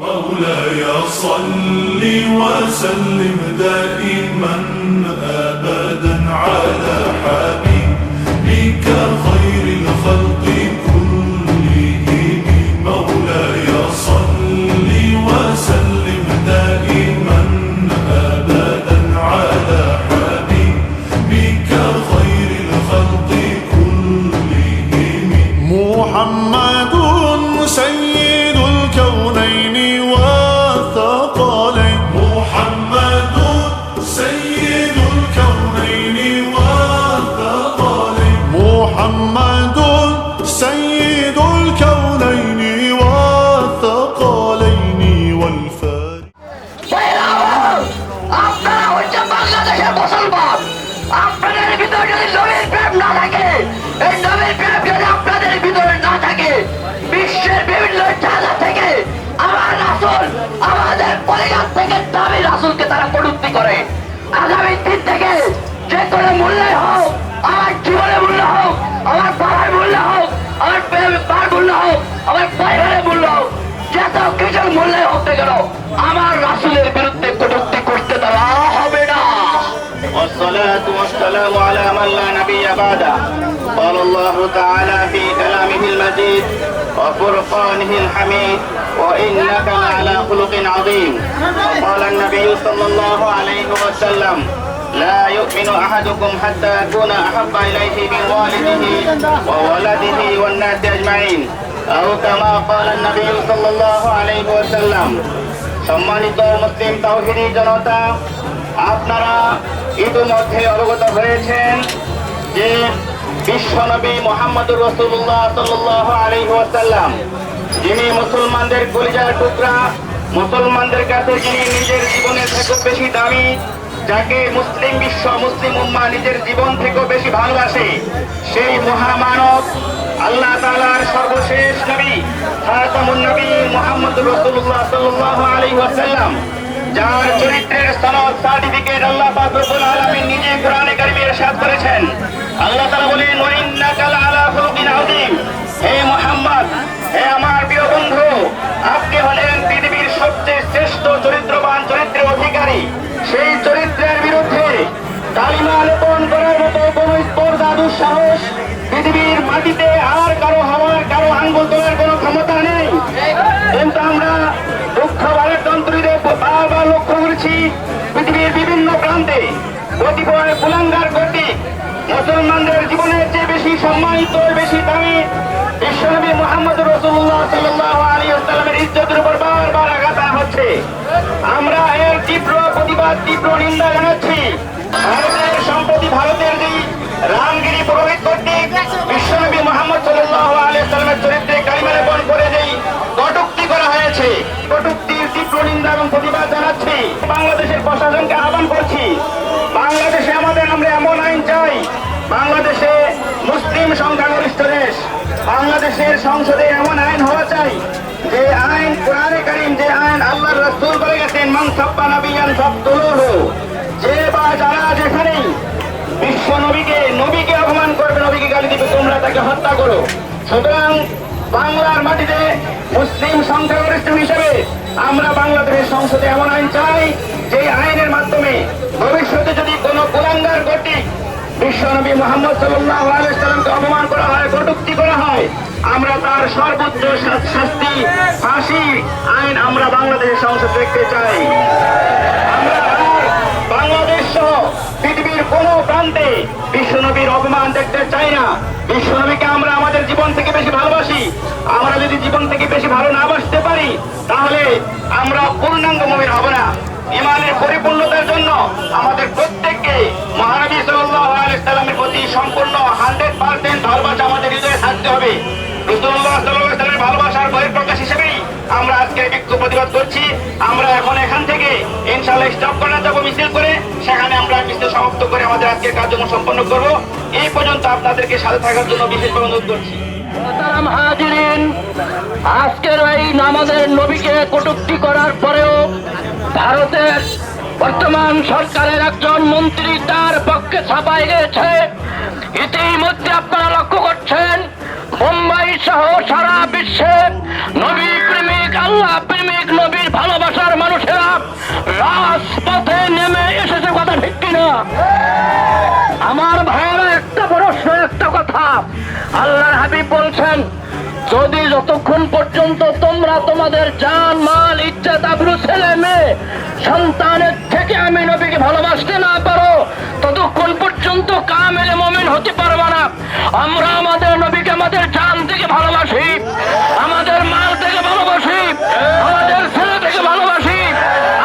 مولاي صل وسلم دائما أبدا على حبيبك خير الخلق كلهم مولاي صل وسلم دائما أبدا على حبيبك خير الخلق كلهم محمد سيد الكونين والثقلين محمد سيد الكونين والثقلين محمد سيد الكونين والثقلين والفارق আপনারা হচ্ছে বাংলাদেশের মুসলমান আপনাদের ভিতরে যদি নবীর প্রেম না থাকে এই নবীর প্রেম যদি আপনাদের ভিতরে না থাকে বিশ্বের বিভিন্ন জায়গা থেকে আমার রাসূল আমাদের পরিবার থেকে দামি রাসূলকে তারা কটূক্তি করে আগামী দিন থেকে যে কোনো মূল্যে হোক আমার জীবনের মূল্য হোক আমার বাবার মূল্য হোক আমার বার মূল্য হোক আমার পরিবারের মূল্য হোক যত কিছুর মূল্যে হোক না কেন আমার রাসূলের বিরুদ্ধে কটূক্তি করতে দেওয়া হবে না। والصلاة والسلام على من لا نبي بعده قال الله تعالى في كلامه المجيد وفرقانه الحميد وإنك لعلى خلق عظيم وقال النبي صلى الله عليه وسلم لا يؤمن أحدكم حتى أكون أحب إليه من والده وولده والناس أجمعين أو كما قال النبي صلى الله عليه وسلم সম্মানিত মুসলিম তাওহীদি জনতা আপনারা ইতিমধ্যে অবগত হয়েছেন যে বিশ্বনবী মুহাম্মদুর রাসূলুল্লাহ সাল্লাল্লাহু আলাইহি ওয়াসাল্লাম যিনি মুসলমানদের কলিজার টুকরা মুসলমানদের কাছে যিনি নিজের জীবনের থেকে বেশি দামি যাকে মুসলিম বিশ্ব মুসলিম উম্মাহ নিজের জীবন থেকে বেশি ভালোবাসে সেই মহামানব আল্লাহ তাআলার সর্বশেষ নবী খাতামুন নবী মুহাম্মদুর রাসূলুল্লাহ সাল্লাল্লাহু আলাইহি ওয়াসাল্লাম যার চরিত্রের সনদ সার্টিফিকেট আল্লাহ পাক রব্বুল আলামিন নিজে কোরআনে কারিমে ইরশাদ করেছেন আল্লাহ তাআলা বলেন ওয়া ইন্নাকা লাআলা খুলুকিন আযীম হে মুহাম্মদ হে আমার প্রিয় বন্ধু আপনি হলেন পৃথিবীর সবচেয়ে শ্রেষ্ঠ চরিত্রবান চরিত্রের অধিকারী সেই চরিত্রের বিরুদ্ধে কালিমা লেপন করার মতো কোনো স্পর্ধা দুঃসাহস পৃথিবীর মাটিতে আর কারো হওয়ার কারো আঙ্গুল তোলার কোনো ক্ষমতা নেই কিন্তু আমরা দুঃখ ভারতন্ত্রীদের বারবার লক্ষ্য করেছি পৃথিবীর বিভিন্ন প্রান্তে কতিপয় কুলাঙ্গার কর্তৃক মুসলমানদের জীবনের চেয়ে বেশি সম্মানিত বেশি দামি বিশ্বনবী মুহাম্মদুর রাসূলুল্লাহ সাল্লাল্লাহু আলাইহি ওয়াসাল্লামের ইজ্জতের উপর বারবার আঘাত আনা হচ্ছে আমরা এর তীব্র প্রতিবাদ তীব্র নিন্দা জানাচ্ছি ভারতের সম্প্রতি ভারতের যে রামগিরি পুরোহিত কর্তৃক বিশ্বনবী মুহাম্মদ সাল্লাল্লাহু আলাইহি ওয়াসাল্লামের চরিত্রে কালিমা লেপন করে যেই কটূক্তি করা হয়েছে কটূক্তির তীব্র নিন্দা এবং প্রতিবাদ জানাচ্ছি বাংলাদেশের প্রশাসনকে আহ্বান করছি বাংলাদেশে আমরা এমন আইন চাই বাংলাদেশে মুসলিম সংখ্যাগরিষ্ঠ দেশ বাংলাদেশের সংসদে এমন আইন হওয়া চাই যে আইন কোরআনে কারীম যে আইন আল্লাহর রাসূল বলে গেছেন মান সাব্বা নাবিয়ান ফাকতুলুহু যে বা যারা যেখানেই বিশ্ব নবীকে অপমান করবে নবীকে গালি দিবে তোমরা তাকে হত্যা করো সুতরাং বাংলার মাটিতে মুসলিম সংখ্যাগরিষ্ঠ হিসেবে আমরা বাংলাদেশের সংসদে এমন আইন চাই যে আইনের মাধ্যমে ভবিষ্যতে যদি কোনো কুলাঙ্গার কর্তৃক বিশ্বনবী মুহাম্মদ সাল্লাল্লাহু আলাইহি ওয়াসাল্লামকে অপমান করা হয় কটূক্তি করা হয় আমরা তার সর্বোচ্চ শাস্তি ফাঁসি আইন আমরা বাংলাদেশের সংসদ দেখতে চাই আমরা বাংলাদেশ সহ পৃথিবীর কোনো প্রান্তে বিশ্বনবীর অপমান দেখতে চাই না বিশ্বনবীকে আমরা আমাদের জীবন থেকে বেশি ভালোবাসি আমরা যদি জীবন থেকে বেশি ভালো না বাসতে পারি তাহলে আমরা পূর্ণাঙ্গ মুমিন হব না ঈমানের পরিপূর্ণতার জন্য আমাদের প্রত্যেককে মহানবী সাল্লাল্লাহু আলাইহি ওয়াসাল্লামের প্রতি সম্পূর্ণ 100% ভালোবাসা আমাদের হৃদয়ে থাকতে হবে রাসূলুল্লাহ সাল্লাল্লাহু আলাইহি ওয়াসাল্লামের ভালোবাসার বহিঃপ্রকাশ হিসেবেই আমরা আজকে বিক্ষোভ প্রতিবাদ করছি আমরা এখন এখান থেকে ইনশাআল্লাহ স্টপ করে যাব মিছিল করে সেখানে আমরা মিছিল সমাপ্ত করে আমাদের আজকের কার্যক্রম সম্পন্ন করব এই পর্যন্ত আপনাদেরকে সাথে থাকার জন্য বিশেষভাবে অনুরোধ করছি মোহতারাম হাজিরিন আজকের এই আমাদের নবীকে কটূক্তি করার পরেও ভারতের বর্তমান সরকারের একজন মন্ত্রী তার পক্ষে ছাপাই গেছে ইতিমধ্যে আপনারা লক্ষ্য করছেন মুম্বাই সহ সারা বিশ্বে নবী প্রেমিক আল্লাহ প্রেমিক নবী আল্লাহর হাবিব বলছেন, যদি যতক্ষণ পর্যন্ত তোমরা তোমাদের জান মাল ইজ্জত আবরু ছেলে মেয়ে সন্তানের থেকে আমি নবীকে ভালোবাসতে না পারো, ততক্ষণ পর্যন্ত কামেলে মুমিন হতে পারবে না। আমরা আমাদের নবীকে আমাদের জান থেকে ভালোবাসি, আমাদের মাল থেকে ভালোবাসি, আমাদের ছেলে থেকে ভালোবাসি,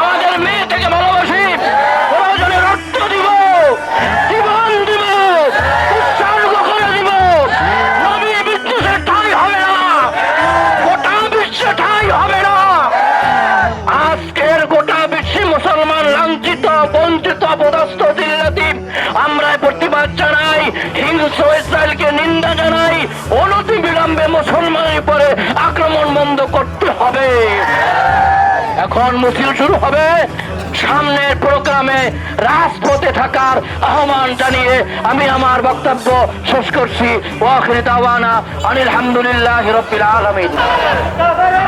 আমাদের মেয়ে থেকে ভালোবাসি। প্রয়োজনে রক্ত দিব, জীবন দিব, উৎসর্গ করে দিব। নবী বিদ্বেষের ঠাঁই হবে না, গোটা বিশ্বে ঠাঁই হবে না। আজকের গোটা বিশ্বে মুসলমান লাঞ্ছিত, বঞ্চিত, অপদস্থ, দিল্লাতিম। আমরা প্রতিবাদ জানাই, হিংস্র ইসরায়েলকে নিন্দা জানাই। অনতি বিলম্বে মুসলমানের উপরে আক্রমণ বন্ধ করতে হবে। এখন মিছিল শুরু হবে। সামনের প্রোগ্রামে রাজপথে থাকার আহ্বান জানিয়ে আমি আমার বক্তব্য শেষ করছি। ওয়া আখিরু দাওয়ানা আনিল হামদুলিল্লাহি রাব্বিল আলামিন। নারায়ণ